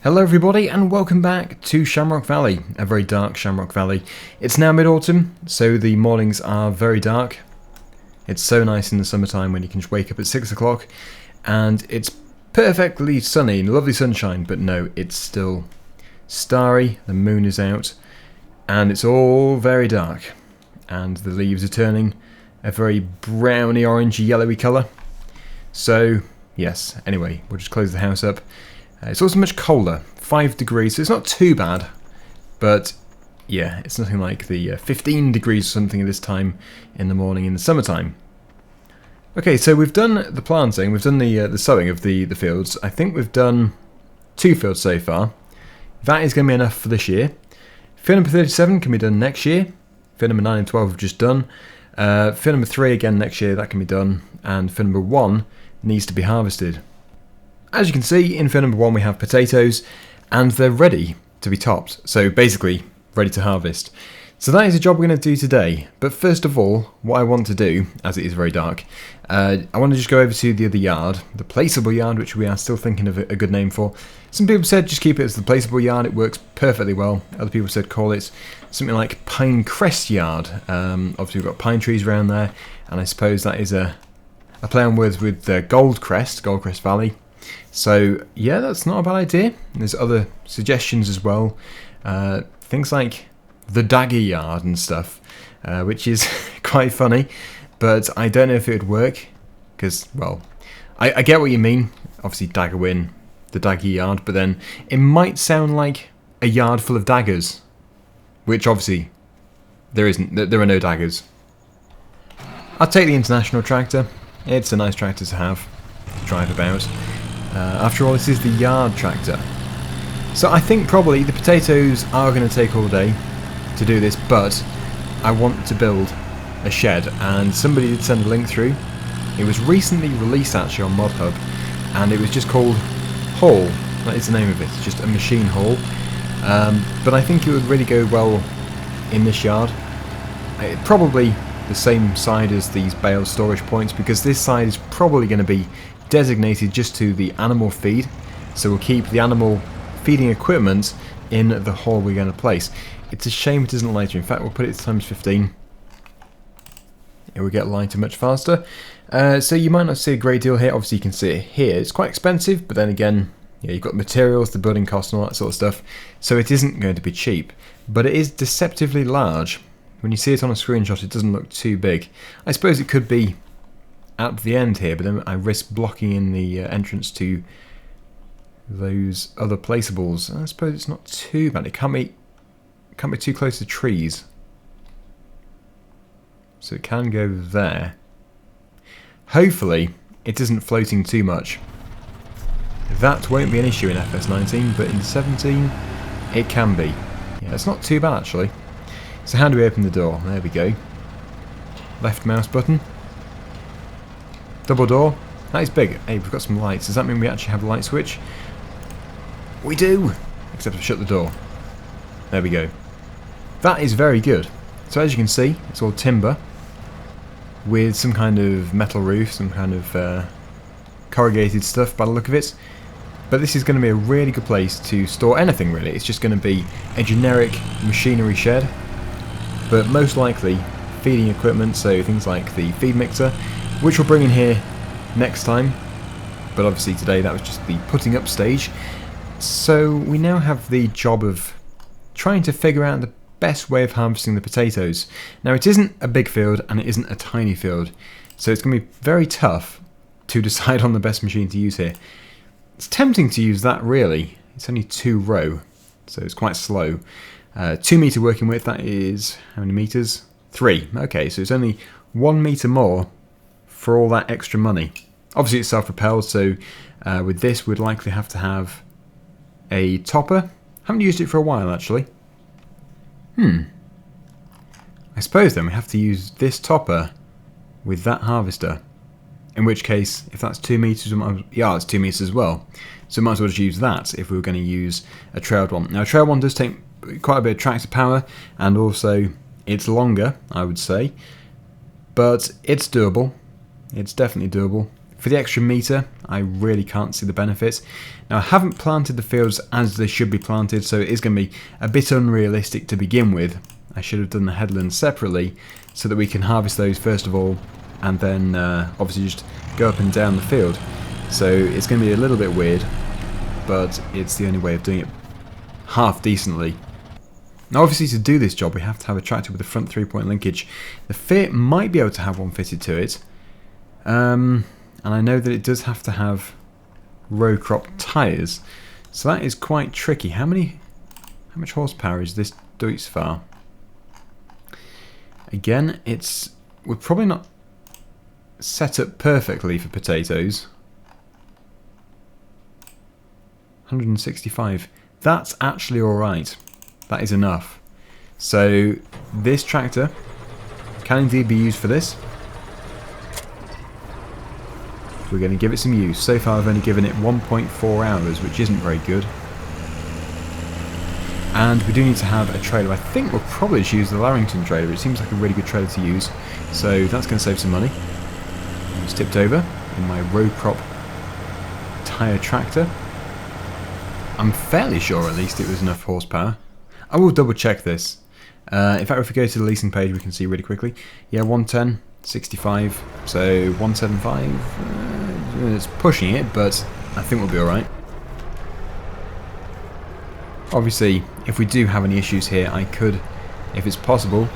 Hello everybody and welcome back to Shamrock Valley, a very dark Shamrock Valley. It's now mid-autumn, so the mornings are very dark. It's so nice in the summertime when you can just wake up at 6 o'clock and it's perfectly sunny and lovely sunshine, but no, it's still starry, the moon is out, and it's all very dark. And the leaves are turning a very browny, orangey, yellowy colour. So, yes, anyway, we'll just close the house up. It's also much colder, 5 degrees, so it's not too bad, but yeah, it's nothing like the 15 degrees or something at this time in the morning in the summertime. Okay, so we've done the planting, we've done the sowing of the fields. I think we've done 2 fields so far. That is going to be enough for this year. Field number 37 can be done next year. Field number 9 and 12 we've just done. Field number 3 again next year, that can be done. And field number 1 needs to be harvested. As you can see, in field number 1 we have potatoes, and they're ready to be topped, so basically ready to harvest. So that is a job we're going to do today, but first of all, what I want to do, as it is very dark, I want to just go over to the other yard, the placeable yard, which we are still thinking of a good name for. Some people said just keep it as the placeable yard, it works perfectly well. Other people said call it something like Pine Crest Yard. Obviously we've got pine trees around there, and I suppose that is a play on words with Goldcrest Valley. So yeah, that's not a bad idea. There's other suggestions as well. Things like the Dagger Yard and stuff, which is quite funny, but I don't know if it would work, because, well, I get what you mean. Obviously Dagger Win, the Dagger Yard, but then it might sound like a yard full of daggers, which obviously there isn't. There are no daggers. I'll take the International tractor. It's a nice tractor to have, to drive about. After all, this is the yard tractor. So I think probably the potatoes are going to take all day to do this, but I want to build a shed, and somebody did send a link through. It was recently released actually on ModHub, and it was just called Haul. That is the name of it, it's just a machine haul. But I think it would really go well in this yard. Probably the same side as these bale storage points, because this side is probably going to be designated just to the animal feed, so we'll keep the animal feeding equipment in the hole we're going to place. It's a shame it isn't lighter. In fact, we'll put it times 15. It will get lighter much faster. So you might not see a great deal here. Obviously you can see it here. It's quite expensive, but then again, yeah, you've got materials, the building costs and all that sort of stuff, so it isn't going to be cheap, but it is deceptively large. When you see it on a screenshot, it doesn't look too big. I suppose it could be at the end here, but then I risk blocking in the entrance to those other placeables. I suppose it's not too bad. It can't be too close to trees, so it can go there. Hopefully it isn't floating too much. That won't be an issue in FS19, but in 17 it can be. Yeah, it's not too bad actually. So how do we open the door? There we go. Left mouse button. Double door. That is big. Hey, we've got some lights. Does that mean we actually have a light switch? We do! Except I've shut the door. There we go. That is very good. So as you can see, it's all timber with some kind of metal roof, some kind of corrugated stuff by the look of it. But this is going to be a really good place to store anything really. It's just going to be a generic machinery shed, but most likely feeding equipment, so things like the feed mixer, which we'll bring in here next time, but obviously today that was just the putting up stage. So we now have the job of trying to figure out the best way of harvesting the potatoes. Now it isn't a big field and it isn't a tiny field, so it's going to be very tough to decide on the best machine to use here. It's tempting to use that really. It's only 2 row, so it's quite slow. 2 meter working width, that is how many meters? 3. Okay, so it's only 1 meter more for all that extra money. Obviously it's self-propelled, so with this we'd likely have to have a topper. Haven't used it for a while actually. I suppose then we have to use this topper with that harvester. In which case, if that's 2 meters, yeah, it's 2 meters as well. So we might as well just use that if we were going to use a trailed one. Now a trailed one does take quite a bit of tractor power, and also it's longer, I would say. But it's doable. It's definitely doable. For the extra meter, I really can't see the benefit. Now, I haven't planted the fields as they should be planted, so it is going to be a bit unrealistic to begin with. I should have done the headlands separately so that we can harvest those first of all, and then obviously just go up and down the field. So it's going to be a little bit weird, but it's the only way of doing it half decently. Now obviously to do this job we have to have a tractor with a front 3-point linkage. The Fiat might be able to have one fitted to it, and I know that it does have to have row crop tyres, so that is quite tricky. How much horsepower is this Deutz far? Again, we're probably not set up perfectly for potatoes. 165. That's actually alright. That is enough. So this tractor can indeed be used for this. We're going to give it some use. So far I've only given it 1.4 hours, which isn't very good. And we do need to have a trailer. I think we'll probably just use the Larrington trailer. It seems like a really good trailer to use. So that's going to save some money. I just tipped over in my row crop tyre tractor. I'm fairly sure at least it was enough horsepower. I will double check this. In fact, if we go to the leasing page we can see really quickly. Yeah, 110, 65, so 175. It's pushing it, but I think we'll be alright. Obviously, if we do have any issues here, I could, if it's possible,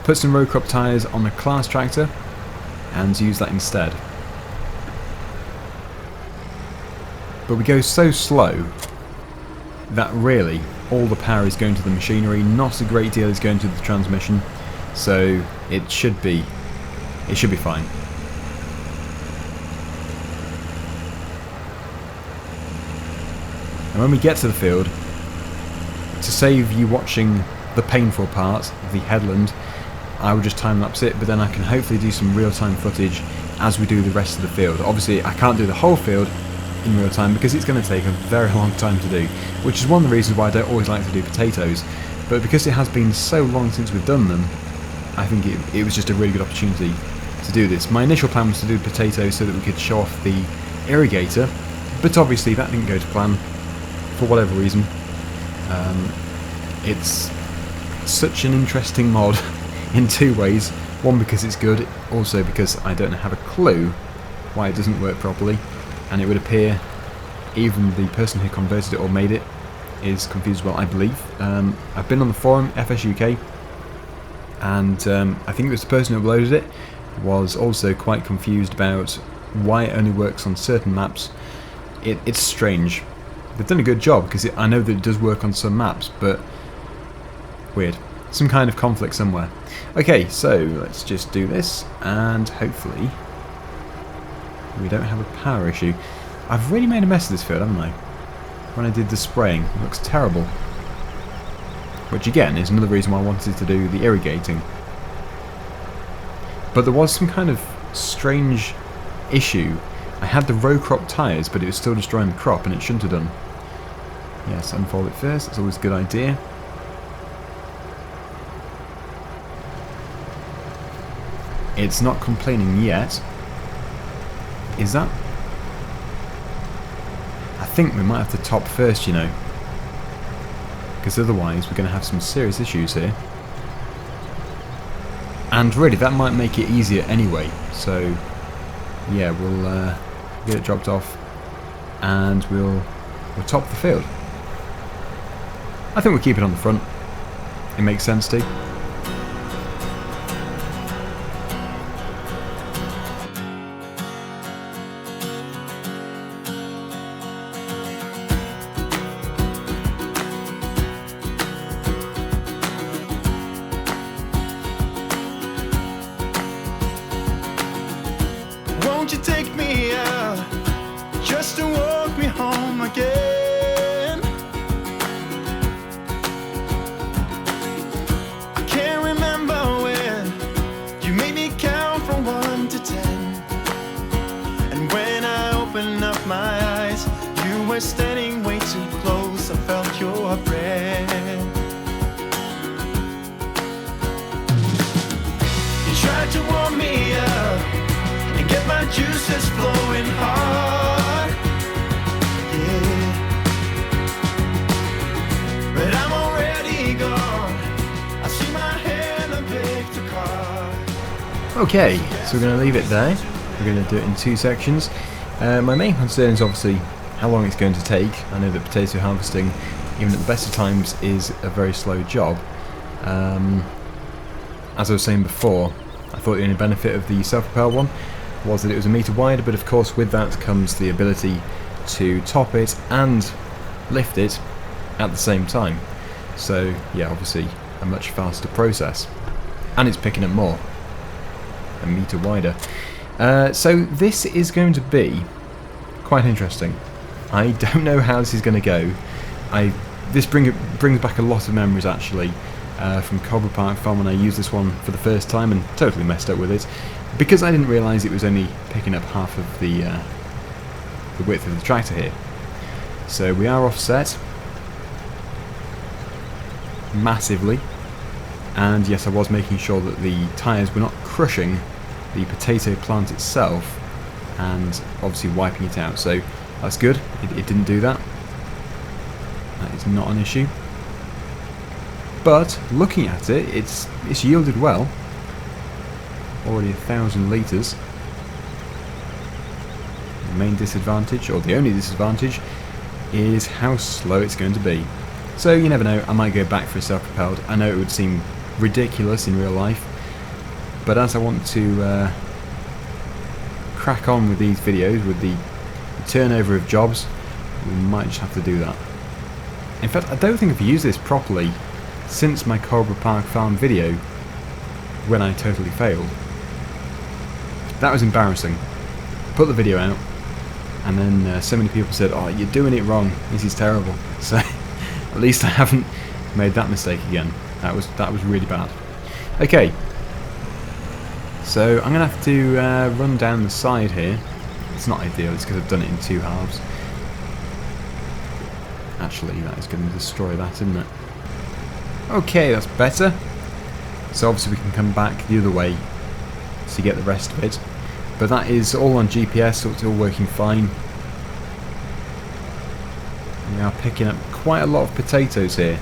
put some row crop tyres on the Claas tractor and use that instead. But we go so slow that really all the power is going to the machinery, not a great deal is going to the transmission, so it should be fine. And when we get to the field, to save you watching the painful part of the headland, I will just time-lapse it, but then I can hopefully do some real-time footage as we do the rest of the field. Obviously I can't do the whole field in real time because it's going to take a very long time to do, which is one of the reasons why I don't always like to do potatoes, but because it has been so long since we've done them, I think it was just a really good opportunity to do this. My initial plan was to do potatoes so that we could show off the irrigator, but obviously that didn't go to plan for whatever reason. It's such an interesting mod in two ways. One, because it's good, also because I don't have a clue why it doesn't work properly, and it would appear even the person who converted it or made it is confused as well, I believe. I've been on the forum, FSUK, and I think it was the person who uploaded it was also quite confused about why it only works on certain maps. It's strange. They've done a good job because I know that it does work on some maps, but weird. Some kind of conflict somewhere. Okay, so let's just do this, and hopefully we don't have a power issue. I've really made a mess of this field, haven't I? When I did the spraying, it looks terrible. Which again is another reason why I wanted to do the irrigating. But there was some kind of strange issue. I had the row crop tyres, but it was still destroying the crop, and it shouldn't have done. Yes, unfold it first, that's always a good idea. It's not complaining yet. Is that? I think we might have to top first, you know. Because otherwise we're going to have some serious issues here. And really, that might make it easier anyway. So, yeah, we'll get it dropped off and we'll top the field. I think we'll keep it on the front. It makes sense to. Won't you take me out just to walk me home again? I Okay, so we're going to leave it there. We're going to do it in 2 sections. My main concern is obviously how long it's going to take. I know that potato harvesting, even at the best of times, is a very slow job. As I was saying before, I thought the only benefit of the self-propelled one was that it was a metre wider, but of course with that comes the ability to top it and lift it at the same time. So yeah, obviously a much faster process. And it's picking up more. A metre wider. So this is going to be quite interesting. I don't know how this is going to go. This brings back a lot of memories actually from Cobra Park Farm when I used this one for the first time and totally messed up with it because I didn't realise it was only picking up half of the width of the tractor here. So we are offset massively, and yes, I was making sure that the tyres were not crushing the potato plant itself and obviously wiping it out, so that's good. It didn't do that. That is not an issue. But looking at it, it's yielded well. Already 1,000 litres. The main disadvantage, or the only disadvantage, is how slow it's going to be. So you never know, I might go back for a self-propelled. I know it would seem ridiculous in real life, but as I want to crack on with these videos, with the turnover of jobs, we might just have to do that. In fact, I don't think I've used this properly since my Cobra Park Farm video when I totally failed. That was embarrassing. Put the video out and then so many people said, "Oh, you're doing it wrong, this is terrible." So at least I haven't made that mistake again. That was really bad. Okay, so I'm going to have to run down the side here. It's not ideal, it's because I've done it in 2 halves. Actually, that is going to destroy that, isn't it? Okay, that's better. So obviously we can come back the other way to get the rest of it. But that is all on GPS, so it's all working fine. We are picking up quite a lot of potatoes here.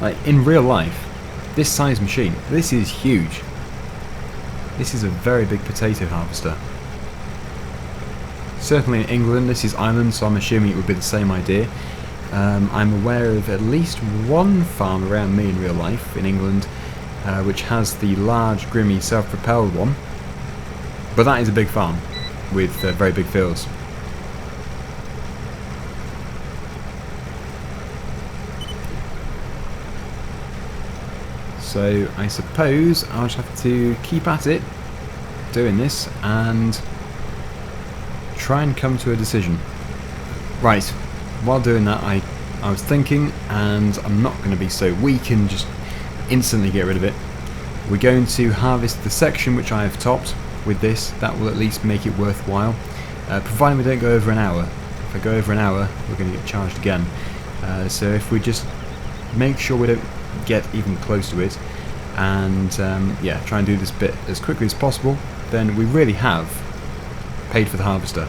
Like, in real life, this size machine, this is huge. This is a very big potato harvester. Certainly in England, this is Ireland, so I'm assuming it would be the same idea. I'm aware of at least one farm around me in real life in England which has the large, grimy, self-propelled one. But that is a big farm with very big fields. So I suppose I'll just have to keep at it, doing this, and try and come to a decision. Right, while doing that I was thinking, and I'm not going to be so weak and just instantly get rid of it. We're going to harvest the section which I have topped with this. That will at least make it worthwhile, providing we don't go over an hour. If I go over an hour, we're going to get charged again. So if we just make sure we don't get even close to it, and yeah, try and do this bit as quickly as possible, then we really have paid for the harvester.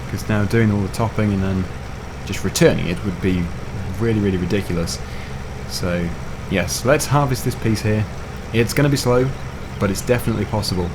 Because now doing all the topping and then just returning it would be really, really ridiculous. So yes, let's harvest this piece here. It's going to be slow, but it's definitely possible.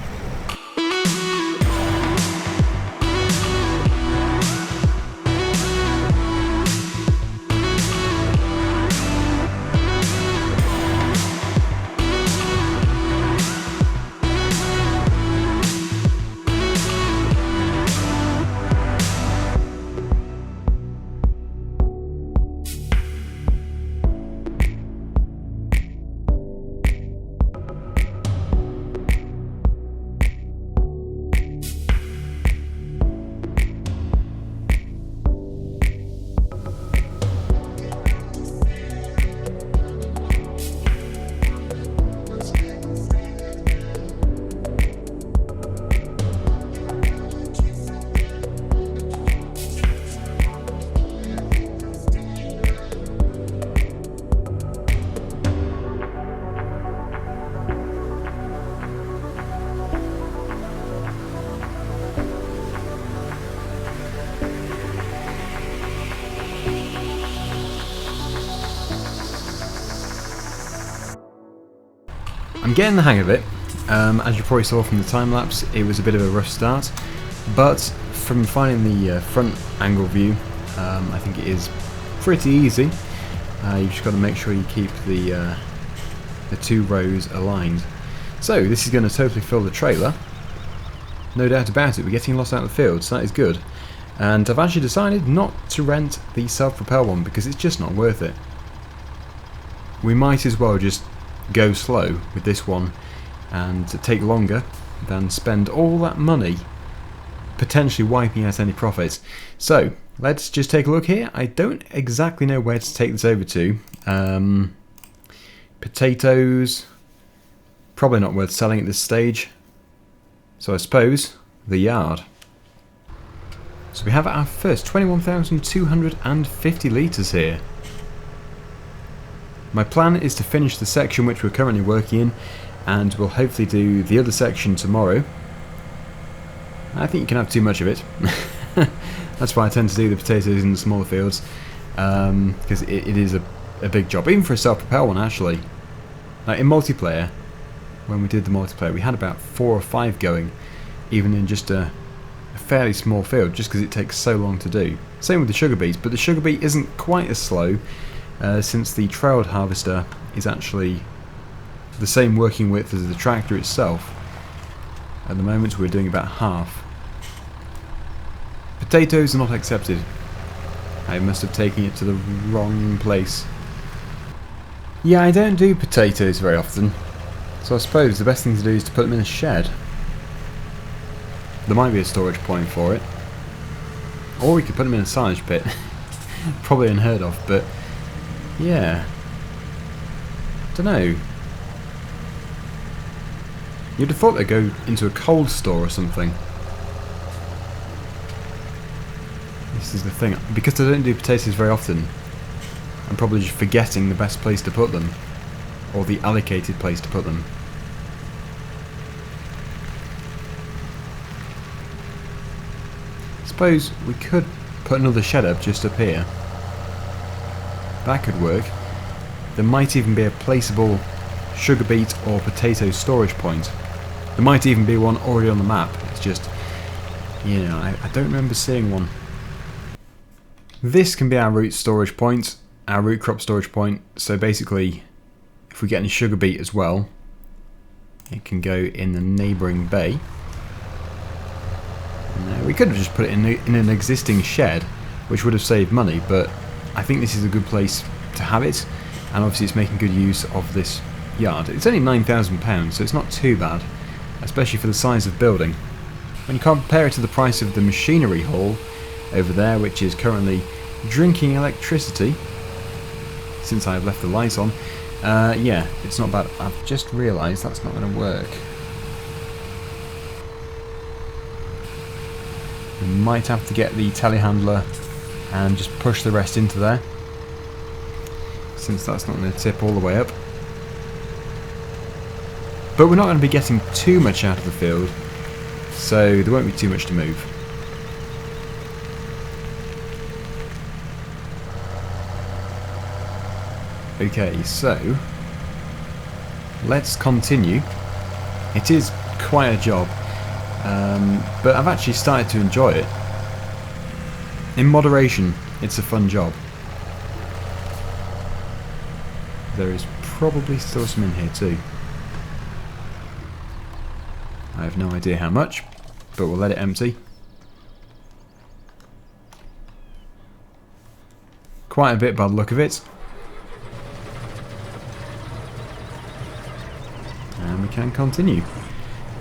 I'm getting the hang of it. As you probably saw from the time lapse, it was a bit of a rough start, but from finding the front angle view, I think it is pretty easy. You've just got to make sure you keep the 2 rows aligned. So this is going to totally fill the trailer. No doubt about it, we're getting lost out of the field, so that is good. And I've actually decided not to rent the self-propel one because it's just not worth it. We might as well just go slow with this one and take longer than spend all that money potentially wiping out any profits. So let's just take a look here. I don't exactly know where to take this over to. Potatoes, probably not worth selling at this stage. So I suppose the yard. So we have our first 21,250 litres here. My plan is to finish the section which we're currently working in, and we'll hopefully do the other section tomorrow. I think you can have too much of it. That's why I tend to do the potatoes in the smaller fields, because it is a big job, even for a self-propel one actually. Like in multiplayer, when we did the multiplayer, we had about 4 or 5 going, even in just a fairly small field, just because it takes so long to do. Same with the sugar beets, but the sugar beet isn't quite as slow, since the trailed harvester is actually the same working width as the tractor itself. At the moment we're doing about half. Potatoes are not accepted. I must have taken it to the wrong place. Yeah, I don't do potatoes very often, so I suppose the best thing to do is to put them in a shed. There might be a storage point for it. Or we could put them in a silage pit. Probably unheard of, but yeah. Dunno. You'd have thought they'd go into a cold store or something. This is the thing. Because I don't do potatoes very often, I'm probably just forgetting the best place to put them. Or the allocated place to put them. Suppose we could put another shed up just up here. That could work. There might even be a placeable sugar beet or potato storage point. There might even be one already on the map. It's just, you know, I don't remember seeing one. This can be our root storage point, our root crop storage point. So basically, if we get any sugar beet as well, it can go in the neighbouring bay. We could have just put it in an existing shed, which would have saved money, but I think this is a good place to have it, and obviously it's making good use of this yard. It's only £9,000, so it's not too bad, especially for the size of building. When you compare it to the price of the machinery hall over there, which is currently drinking electricity, since I've left the lights on, yeah, it's not bad. I've just realised that's not going to work. We might have to get the telehandler and just push the rest into there, since that's not going to tip all the way up. But we're not going to be getting too much out of the field, so there won't be too much to move. Okay, so let's continue. It is quite a job. But I've actually started to enjoy it. In moderation, it's a fun job. There is probably still some in here too. I have no idea how much, but we'll let it empty. Quite a bit by the look of it. And we can continue.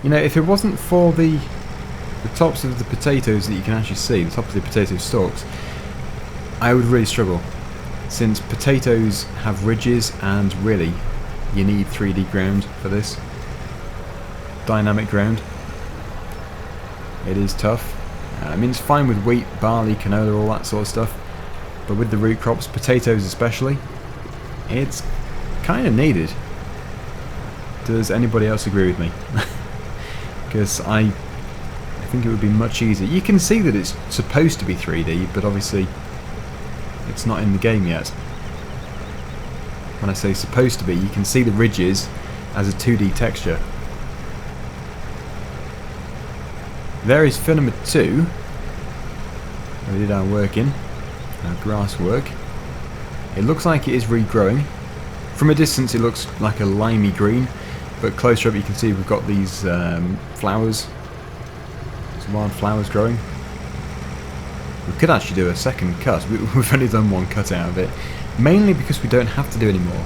You know, if it wasn't for the tops of the potatoes that you can actually see, the top of the potato stalks, I would really struggle. Since potatoes have ridges, and really, you need 3D ground for this. Dynamic ground. It is tough. I mean, it's fine with wheat, barley, canola, all that sort of stuff. But with the root crops, potatoes especially, it's kind of needed. Does anybody else agree with me? Because I think it would be much easier. You can see that it's supposed to be 3D, but obviously it's not in the game yet. When I say supposed to be, you can see the ridges as a 2D texture. There is field number 2. We did our work in, our grass work. It looks like it is regrowing. From a distance it looks like a limey green, but closer up you can see we've got these flowers, some wild flowers growing. We could actually do a second cut. We've only done one cut out of it, mainly because we don't have to do any more.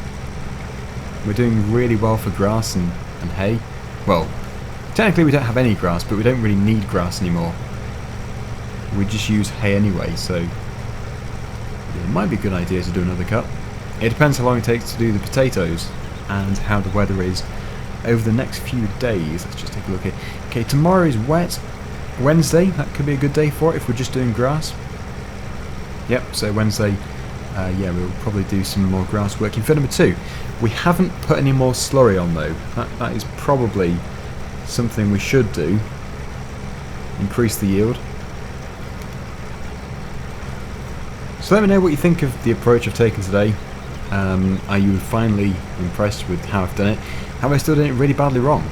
We're doing really well for grass and hay. Well, technically we don't have any grass, but we don't really need grass anymore. We just use hay anyway, so it might be a good idea to do another cut. It depends how long it takes to do the potatoes and how the weather is over the next few days. Let's just take a look here. Okay, tomorrow is wet. Wednesday, that could be a good day for it if we're just doing grass. Yep, so Wednesday, yeah, we'll probably do some more grass work. In field number 2, we haven't put any more slurry on though. That is probably something we should do. Increase the yield. So let me know what you think of the approach I've taken today. Are you finally impressed with how I've done it? Have I still done it really badly wrong?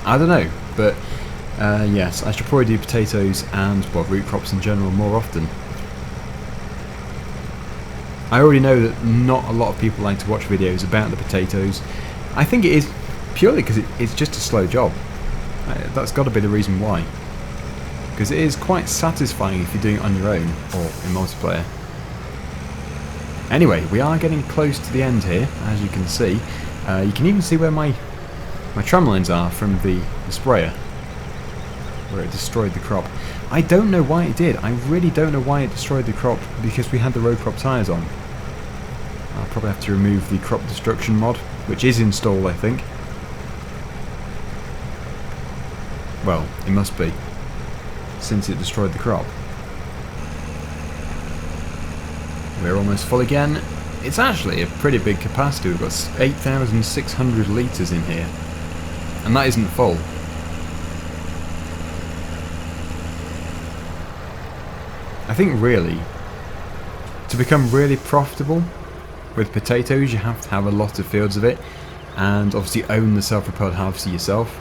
I don't know, but yes, I should probably do potatoes and, well, root crops in general more often. I already know that not a lot of people like to watch videos about the potatoes. I think it is purely because it's just a slow job. That's got to be the reason why. Because it is quite satisfying if you're doing it on your own or in multiplayer. Anyway, we are getting close to the end here, as you can see. You can even see where my tram lines are from the sprayer, where it destroyed the crop. I don't know why it did. I really don't know why it destroyed the crop, because we had the road crop tyres on. I'll probably have to remove the crop destruction mod, which is installed, I think. Well, it must be, since it destroyed the crop. We're almost full again. It's actually a pretty big capacity. We've got 8,600 litres in here, and that isn't full. I think really, to become really profitable with potatoes, you have to have a lot of fields of it, and obviously own the self-propelled harvester yourself.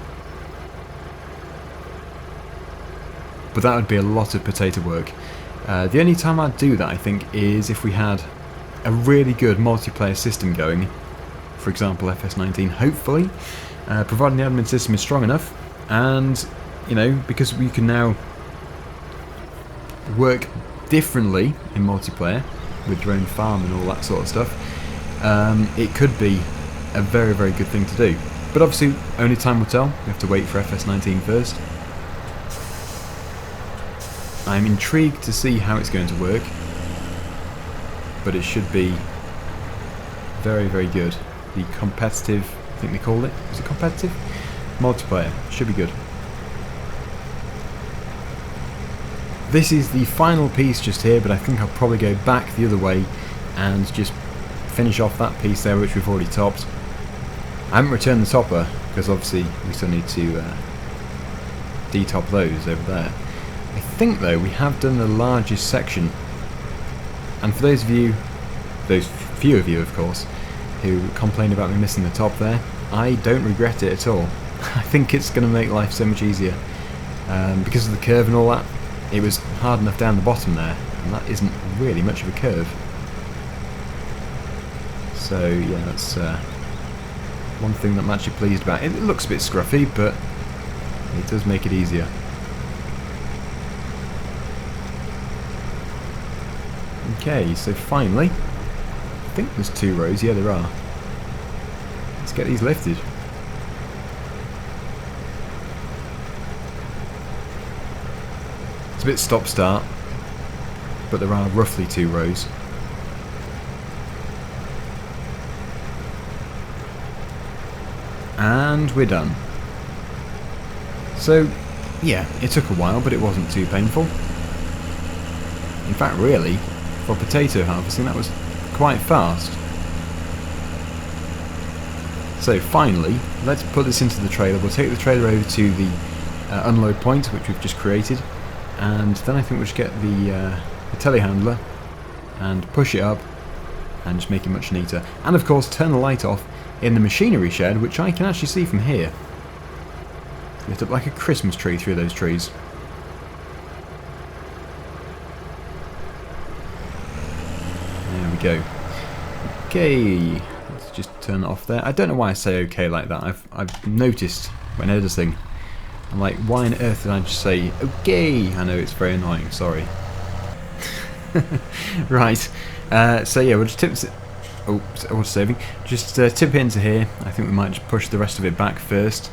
But that would be a lot of potato work. The only time I'd do that, I think, is if we had a really good multiplayer system going. For example, FS19, hopefully, providing the admin system is strong enough, and, you know, because we can now work differently in multiplayer with your own farm and all that sort of stuff, it could be a very, very good thing to do. But obviously, only time will tell. We have to wait for FS19 first. I'm intrigued to see how it's going to work, but it should be very, very good. The competitive, I think they called it, was it competitive? Multiplayer, should be good. This is the final piece just here, but I think I'll probably go back the other way and just finish off that piece there which we've already topped. I haven't returned the topper, because obviously we still need to detop those over there. I think though we have done the largest section, and for those few of you of course, who complained about me missing the top there, I don't regret it at all. I think it's going to make life so much easier, because of the curve and all that. It was hard enough down the bottom there, and that isn't really much of a curve. So yeah, that's one thing that I'm actually pleased about. It looks a bit scruffy, but it does make it easier. Okay, so finally, I think there's 2 rows, yeah there are. Let's get these lifted. It's a bit stop-start, but there are roughly 2 rows. And we're done. So, yeah, it took a while, but it wasn't too painful. In fact, really, for potato harvesting, that was quite fast. So finally, let's put this into the trailer. We'll take the trailer over to the unload point, which we've just created, and then I think we'll just get the telehandler and push it up and just make it much neater. And of course, turn the light off in the machinery shed, which I can actually see from here. Lit up like a Christmas tree through those trees. There we go. Okay, let's just turn it off there. I don't know why I say okay like that. I've noticed when editing, I'm like, why on earth did I just say okay? I know it's very annoying, sorry. Right, so yeah, we'll just tip it. Oh, auto saving. Just tip it into here. I think we might just push the rest of it back first.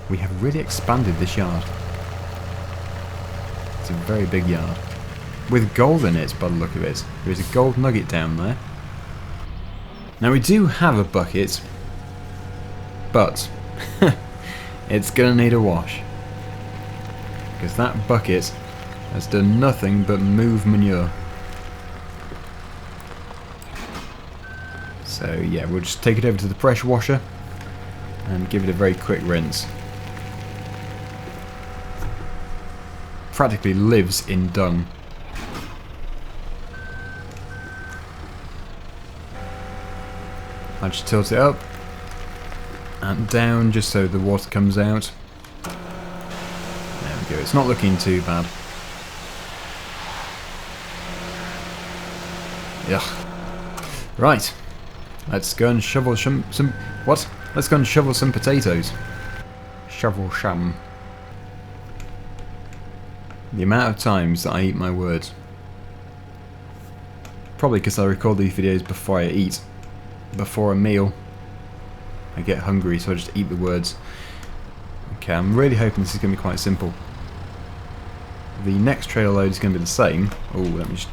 We have really expanded this yard. It's a very big yard. With gold in it, by the look of it. There is a gold nugget down there. Now we do have a bucket, but it's going to need a wash. Because that bucket has done nothing but move manure. So yeah, we'll just take it over to the pressure washer and give it a very quick rinse. Practically lives in dung. I just tilt it up and down just so the water comes out. There we go, it's not looking too bad. Ugh. Right, let's go and shovel some what? Let's go and shovel some potatoes. Shovel sham. The amount of times that I eat my words. Probably because I record these videos before I eat. Before a meal. I get hungry, so I just eat the words. Okay, I'm really hoping this is going to be quite simple. The next trailer load is going to be the same. Oh, let me just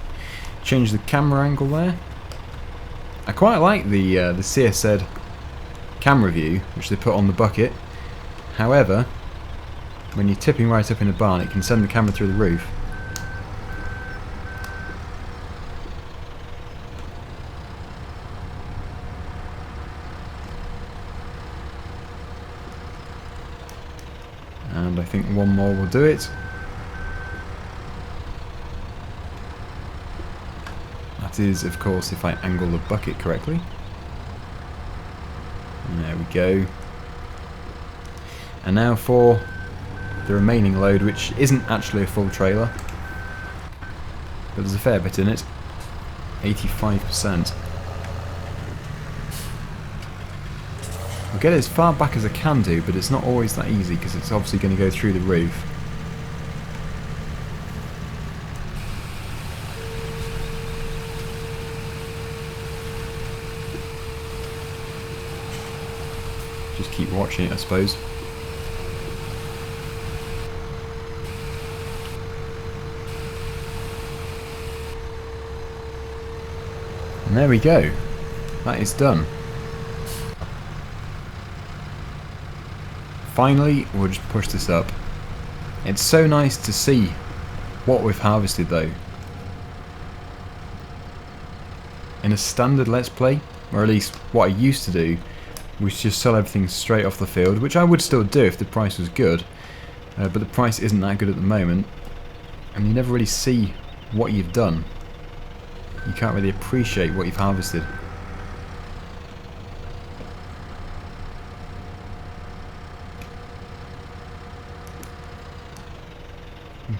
change the camera angle there. I quite like the CSZ camera view, which they put on the bucket. However, when you're tipping right up in a barn, it can send the camera through the roof. And I think one more will do it. That is, of course, if I angle the bucket correctly. And there we go. And now for the remaining load, which isn't actually a full trailer, but there's a fair bit in it. 85%. I'll get it as far back as I can do, but it's not always that easy because it's obviously going to go through the roof. Just keep watching it, I suppose. And there we go. That is done. Finally, we'll just push this up. It's so nice to see what we've harvested though. In a standard Let's Play, or at least what I used to do, was just sell everything straight off the field, which I would still do if the price was good. But the price isn't that good at the moment, and you never really see what you've done. You can't really appreciate what you've harvested.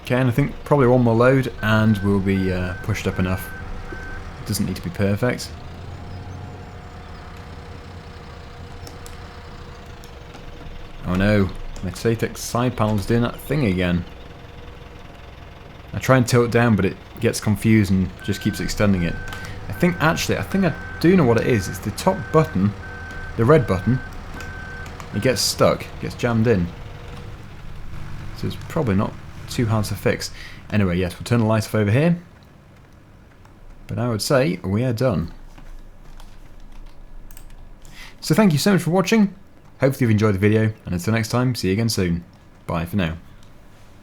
Okay, and I think probably one more load and we'll be pushed up enough. It doesn't need to be perfect. Oh no, my Tatex side panel's doing that thing again. I try and tilt it down, but it gets confused and just keeps extending it. I think I do know what it is. It's the top button, the red button. It gets stuck, gets jammed in. So it's probably not too hard to fix. Anyway, yes, we'll turn the light off over here. But I would say we are done. So thank you so much for watching. Hopefully you've enjoyed the video, and until next time, see you again soon. Bye for now.